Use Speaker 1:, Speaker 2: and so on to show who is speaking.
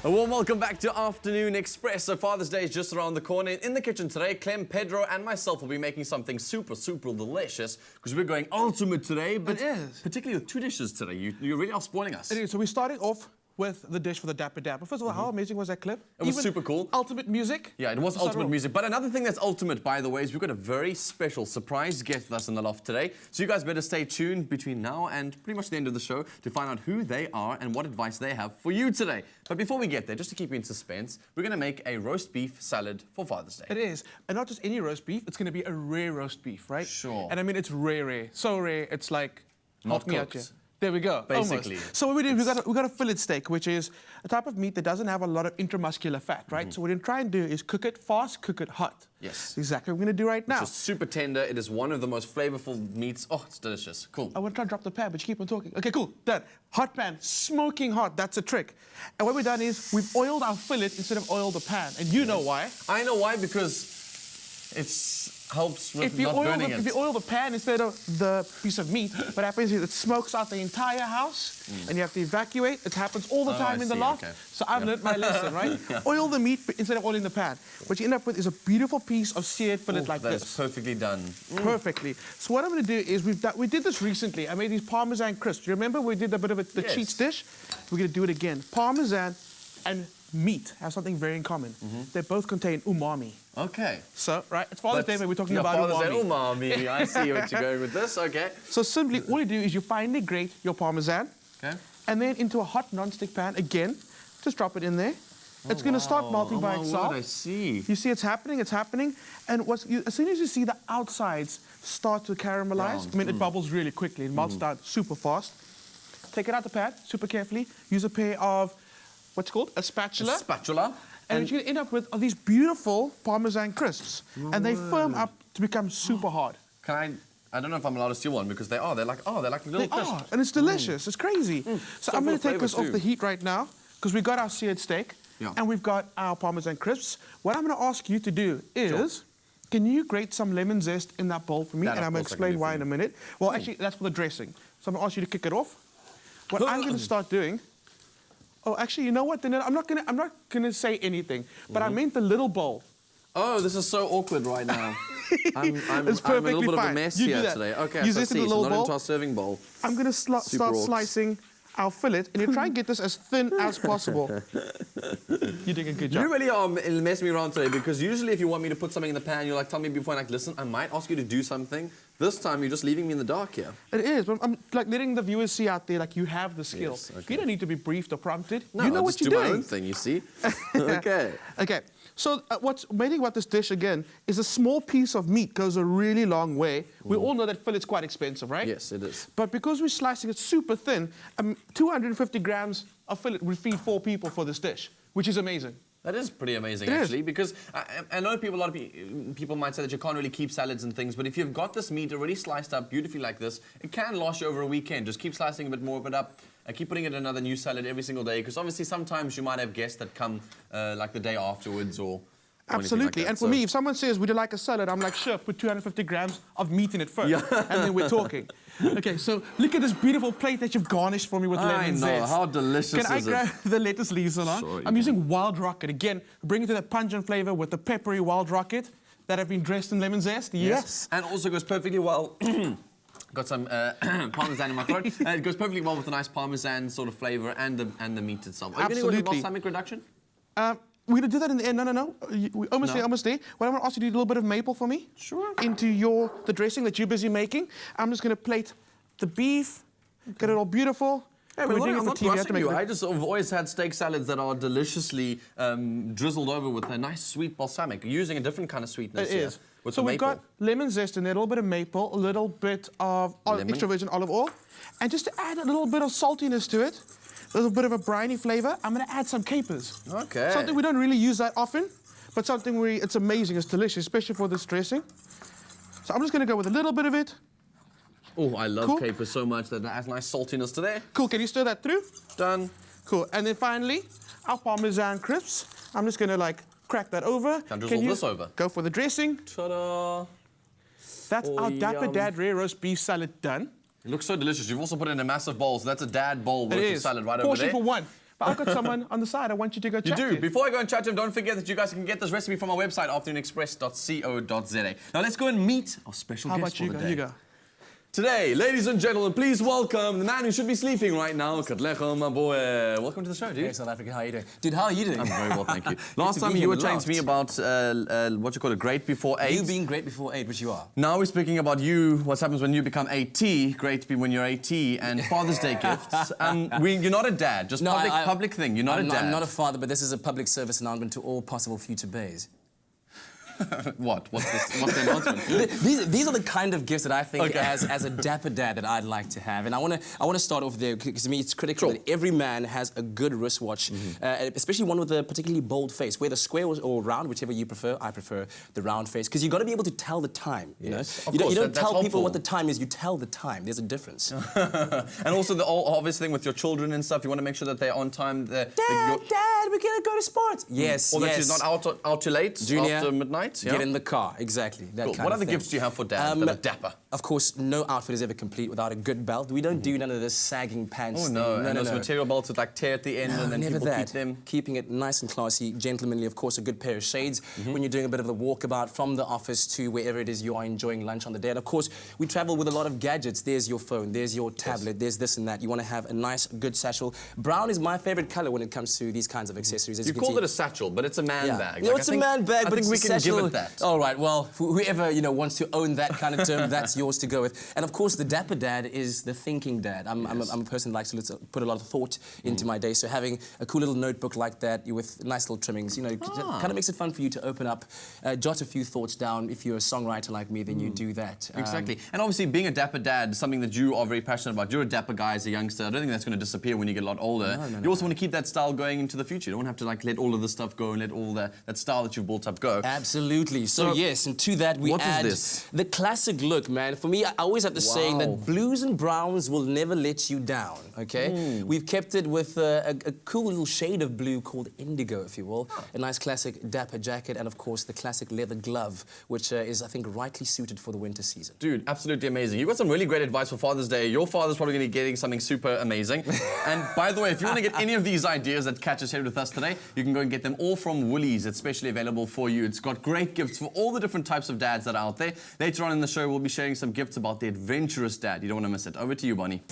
Speaker 1: A warm welcome back to Afternoon Expresso. Father's Day is just around the corner. In the kitchen today, Clem Pedro and myself will be making something super delicious because we're going ultimate today, but particularly with two dishes today. You really are spoiling us.
Speaker 2: It is. So we're starting off with the dish for the Dapper Dad. But first of all, how amazing was that clip?
Speaker 1: It was super cool.
Speaker 2: Ultimate music.
Speaker 1: Yeah, it was ultimate music. But another thing that's ultimate, by the way, is we've got a very special surprise guest with us in the loft today. So you guys better stay tuned between now and pretty much the end of the show to find out who they are and what advice they have for you today. But before we get there, just to keep you in suspense, we're going to make a roast beef salad for Father's Day.
Speaker 2: It is. And not just any roast beef, it's going to be a rare roast beef, right?
Speaker 1: Sure.
Speaker 2: And I mean, it's rare. So rare, it's like...
Speaker 1: Not
Speaker 2: help me out
Speaker 1: cooked.
Speaker 2: here. There we go.
Speaker 1: Basically.
Speaker 2: Almost. So what we did, we got a fillet steak, which is a type of meat that doesn't have a lot of intramuscular fat, right? So what we're going to try and do is cook it fast, cook it hot.
Speaker 1: Yes.
Speaker 2: Exactly what we're going to do right now.
Speaker 1: It's super tender. It is one of the most flavorful meats. Oh, it's delicious. Cool.
Speaker 2: I want to try and drop the pan, but you keep on talking. Okay, cool. Done. Hot pan, smoking hot. That's a trick. And what we've done is we've oiled our fillet instead of oiled the pan. And you know why.
Speaker 1: I know why, because it helps with not burning it.
Speaker 2: If you oil the pan instead of the piece of meat, what happens is it smokes out the entire house and you have to evacuate. It happens all the time in the loft. Okay. So I've learned my lesson, right? Oil the meat instead of oiling the pan. What you end up with is a beautiful piece of seared fillet like this.
Speaker 1: That's perfectly done.
Speaker 2: Perfectly. So what I'm going to do is we did this recently. I made these Parmesan crisps. Do you remember we did a bit of the cheats dish? We're going to do it again. Parmesan and meat have something very in common. They both contain umami.
Speaker 1: Okay.
Speaker 2: So, right, it's Father's Day, but we're talking about umami.
Speaker 1: Umami. I see what you're going with this. Okay.
Speaker 2: So simply, all you do is you finely grate your Parmesan.
Speaker 1: Okay.
Speaker 2: And then into a hot non-stick pan, again, just drop it in there. It's going to start melting by itself.
Speaker 1: Word, I see.
Speaker 2: You see it's happening. And as soon as you see the outsides start to caramelize, I mean, it bubbles really quickly. It melts down super fast. Take it out the pan, super carefully. Use a pair of, what's it called? A spatula.
Speaker 1: A spatula.
Speaker 2: And you're going to end up with these beautiful Parmesan crisps. And they firm up to become super hard.
Speaker 1: I don't know if I'm allowed to steal one because they're like little crisps.
Speaker 2: And it's delicious. It's crazy. So I'm going to take this off the heat right now because we've got our seared steak and we've got our Parmesan crisps. What I'm going to ask you to do is, can you grate some lemon zest in that bowl for me? And I'm going to explain why in a minute. Well, actually, that's for the dressing. So I'm going to ask you to kick it off. What I'm going to start doing... Oh, actually, you know what? I'm not gonna say anything. But I meant the little bowl.
Speaker 1: Oh, this is so awkward right now. I'm a little bit of a mess here today. Okay,
Speaker 2: use this in the little bowl.
Speaker 1: Not into our serving bowl.
Speaker 2: I'm gonna start slicing our fillet, and you try and get this as thin as possible. You're doing a good job.
Speaker 1: You really are messing me around today because usually if you want me to put something in the pan, you're like, tell me before, like, listen, I might ask you to do something. This time you're just leaving me in the dark here.
Speaker 2: It is, but I'm like letting the viewers see out there, like you have the skill.
Speaker 1: Yes, okay.
Speaker 2: You don't need to be briefed or prompted.
Speaker 1: No,
Speaker 2: you know what you're doing.
Speaker 1: I just do my own thing, you see. Okay.
Speaker 2: Okay. So what's amazing about this dish, again, is a small piece of meat goes a really long way. We all know that fillet's quite expensive, right?
Speaker 1: Yes, it is.
Speaker 2: But because we're slicing it super thin, 250 grams of fillet will feed 4 people for this dish, which is amazing.
Speaker 1: That is pretty amazing, actually, because I know a lot of people might say that you can't really keep salads and things, but if you've got this meat already sliced up beautifully like this, it can last you over a weekend. Just keep slicing a bit more of it up. Keep putting it in another new salad every single day, because obviously sometimes you might have guests that come like the day afterwards or
Speaker 2: absolutely.
Speaker 1: Like that.
Speaker 2: And for me, if someone says, would you like a salad? I'm like, sure, put 250 grams of meat in it first, and then we're talking. Okay, so look at this beautiful plate that you've garnished for me with lemon zest.
Speaker 1: I know, how delicious is it?
Speaker 2: Can I grab the lettuce leaves along?
Speaker 1: Sure,
Speaker 2: I'm using wild rocket. Again, bring it to that pungent flavor with the peppery wild rocket that have been dressed in lemon zest. Yes.
Speaker 1: And also goes perfectly well... Got some Parmesan in my throat. It goes perfectly well with a nice Parmesan sort of flavor and the meat itself. Are you going to go with balsamic reduction?
Speaker 2: We're going to do that in the end. No. We're almost there. What I'm going to ask you to do a little bit of maple for me.
Speaker 1: Sure.
Speaker 2: Into the dressing that you're busy making. I'm just going to plate the beef, get it all beautiful.
Speaker 1: Hey, I'm not rushing you. I just have always had steak salads that are deliciously drizzled over with a nice sweet balsamic, using a different kind of sweetness here. It is.
Speaker 2: So we've got lemon zest in there, a little bit of maple, a little bit of extra virgin olive oil. And just to add a little bit of saltiness to it, a little bit of a briny flavor, I'm going to add some capers.
Speaker 1: Okay.
Speaker 2: Something we don't really use that often, but something it's amazing, it's delicious, especially for this dressing. So I'm just going to go with a little bit of it.
Speaker 1: Oh, I love capers so much that it adds nice saltiness to there.
Speaker 2: Cool, can you stir that through?
Speaker 1: Done.
Speaker 2: Cool, and then finally, our Parmesan crisps. I'm just going to like crack that over.
Speaker 1: Can drizzle this over.
Speaker 2: Go for the dressing.
Speaker 1: Ta-da!
Speaker 2: That's our Dapper Dad rare roast beef salad done.
Speaker 1: It looks so delicious. You've also put it in a massive bowl, so that's a dad bowl worth of salad right over there.
Speaker 2: Portion for one. But I've got someone on the side I want you to go chat to.
Speaker 1: You do. Before I go and chat to him, don't forget that you guys can get this recipe from our website, afternoonexpress.co.za. Now let's go and meet our special guest for the day.
Speaker 2: How about you go?
Speaker 1: Today, ladies and gentlemen, please welcome the man who should be sleeping right now, Katlego, Maboe. Welcome to the show, dude.
Speaker 3: Hey, South Africa, how are you doing? Dude, how are you doing?
Speaker 1: I'm very well, thank you. Last time you were chatting to me about, what you call it, great before 8.
Speaker 3: You being great before 8, which you are.
Speaker 1: Now we're speaking about you, what happens when you become 80, great to be when you're 80, and Father's Day gifts. You're not a dad, just
Speaker 3: No,
Speaker 1: public thing, you're not a dad.
Speaker 3: I'm not a father, but this is a public service announcement to all possible future bays.
Speaker 1: What? What's the announcement?
Speaker 3: These are the kind of gifts that I think as a dapper dad that I'd like to have. And I want to start off there because to me it's critical that every man has a good wristwatch, especially one with a particularly bold face, whether square or round, whichever you prefer. I prefer the round face because you've got to be able to tell the time. You know, you don't tell people what the time is. You tell the time. There's a difference.
Speaker 1: And also the obvious thing with your children and stuff. You want to make sure that they're on time.
Speaker 3: Dad, we're gonna go to sports. Yes,
Speaker 1: or that she's not out too late
Speaker 3: Junior,
Speaker 1: after midnight.
Speaker 3: Get in the car, exactly. That
Speaker 1: cool.
Speaker 3: kind
Speaker 1: What
Speaker 3: of
Speaker 1: other
Speaker 3: thing.
Speaker 1: gifts do you have for dad that are dapper?
Speaker 3: Of course, no outfit is ever complete without a good belt. We don't do none of this sagging pants.
Speaker 1: Oh no,
Speaker 3: thing.
Speaker 1: and those material belts with like tear at the end, and then
Speaker 3: never
Speaker 1: people
Speaker 3: that.
Speaker 1: keep them.
Speaker 3: Keeping it nice and classy, gentlemanly. Of course, a good pair of shades when you're doing a bit of the walkabout from the office to wherever it is you are enjoying lunch on the day. And of course, we travel with a lot of gadgets. There's your phone, there's your tablet, there's this and that. You want to have a nice, good satchel. Brown is my favorite color when it comes to these kinds of accessories. As
Speaker 1: You called it a satchel, but it's a man bag.
Speaker 3: No, it's a man bag, but
Speaker 1: I think we can give it that.
Speaker 3: All right, well, whoever wants to own that kind of term, that's yours to go with. And of course, the dapper dad is the thinking dad. I'm a person that likes to put a lot of thought into my day. So having a cool little notebook like that with nice little trimmings, kind of makes it fun for you to open up, jot a few thoughts down. If you're a songwriter like me, then you do that.
Speaker 1: Exactly. And obviously, being a dapper dad is something that you are very passionate about. You're a dapper guy as a youngster. I don't think that's going to disappear when you get a lot older.
Speaker 3: No,
Speaker 1: you also want to keep that style going into the future. You don't have to let all of this stuff go and let all that style that you've built up go.
Speaker 3: Absolutely. So yes, and to that we add the classic look, man. For me, I always have the saying that blues and browns will never let you down, okay? We've kept it with a cool little shade of blue called indigo, if you will. A nice classic dapper jacket and, of course, the classic leather glove, which is, I think, rightly suited for the winter season.
Speaker 1: Dude, absolutely amazing. You've got some really great advice for Father's Day. Your father's probably going to be getting something super amazing. And by the way, if you want to get any of these ideas that Kat just shared with us today, you can go and get them all from Woolies. It's specially available for you. It's got great gifts for all the different types of dads that are out there. Later on in the show, we'll be sharing some gifts about the adventurous dad. You don't want to miss it. Over to you, Bonnie.